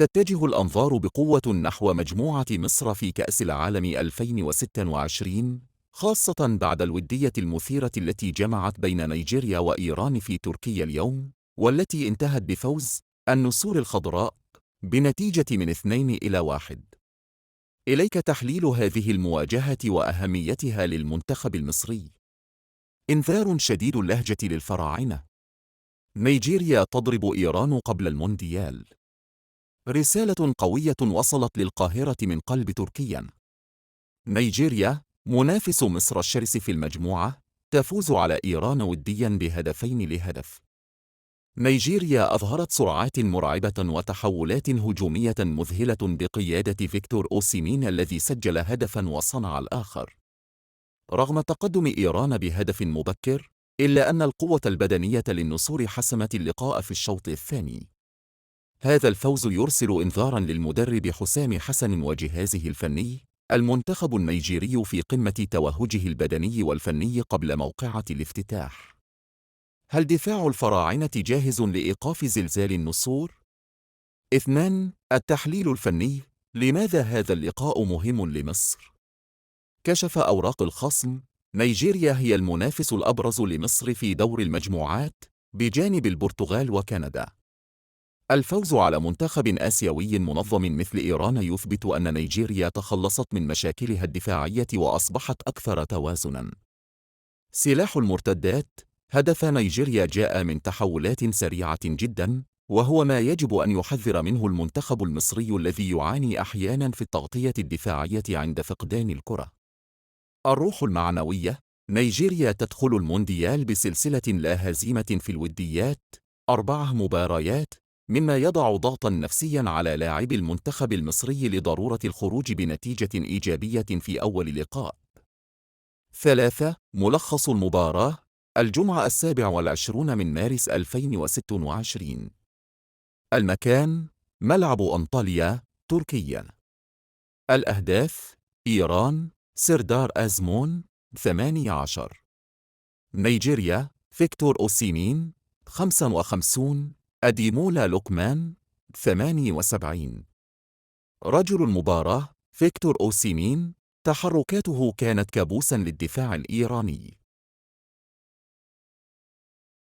تتجه الأنظار بقوة نحو مجموعة مصر في كأس العالم 2026، خاصة بعد الودية المثيرة التي جمعت بين نيجيريا وإيران في تركيا اليوم، والتي انتهت بفوز النسور الخضراء بنتيجة من 2-1. إليك تحليل هذه المواجهة وأهميتها للمنتخب المصري. إنذار شديد اللهجة للفراعنة. نيجيريا تضرب إيران قبل المونديال. رسالة قوية وصلت للقاهرة من قلب تركيا. نيجيريا، منافس مصر الشرس في المجموعة، تفوز على إيران ودياً ب2-0. نيجيريا أظهرت سرعات مرعبة وتحولات هجومية مذهلة بقيادة فيكتور أوسيمين الذي سجل هدفاً وصنع الآخر. رغم تقدم إيران بهدف مبكر، إلا أن القوة البدنية للنسور حسمت اللقاء في الشوط الثاني. هذا الفوز يرسل إنذاراً للمدرب حسام حسن وجهازه الفني. المنتخب النيجيري في قمة توهجه البدني والفني قبل موقعة الافتتاح. هل دفاع الفراعنة جاهز لإيقاف زلزال النسور؟ 2. التحليل الفني. لماذا هذا اللقاء مهم لمصر؟ كشف أوراق الخصم. نيجيريا هي المنافس الأبرز لمصر في دور المجموعات بجانب البرتغال وكندا. الفوز على منتخب آسيوي منظم مثل إيران يثبت أن نيجيريا تخلصت من مشاكلها الدفاعية وأصبحت أكثر توازناً. سلاح المرتدات. هدف نيجيريا جاء من تحولات سريعة جداً، وهو ما يجب أن يحذر منه المنتخب المصري الذي يعاني أحياناً في التغطية الدفاعية عند فقدان الكرة. الروح المعنوية. نيجيريا تدخل المونديال بسلسلة لا هزيمة في الوديات، 4 مباريات، مما يضع ضغطاً نفسياً على لاعبي المنتخب المصري لضرورة الخروج بنتيجة إيجابية في أول لقاء. 3. ملخص المباراة. الجمعة 27 من مارس 2026. المكان: ملعب أنطاليا، تركيا. الأهداف: إيران، سردار أزمون، 18. نيجيريا، فيكتور أوسيمين، 55. أديمولا لوكمان، 78. رجل المباراة: فيكتور أوسيمين. تحركاته كانت كابوساً للدفاع الإيراني.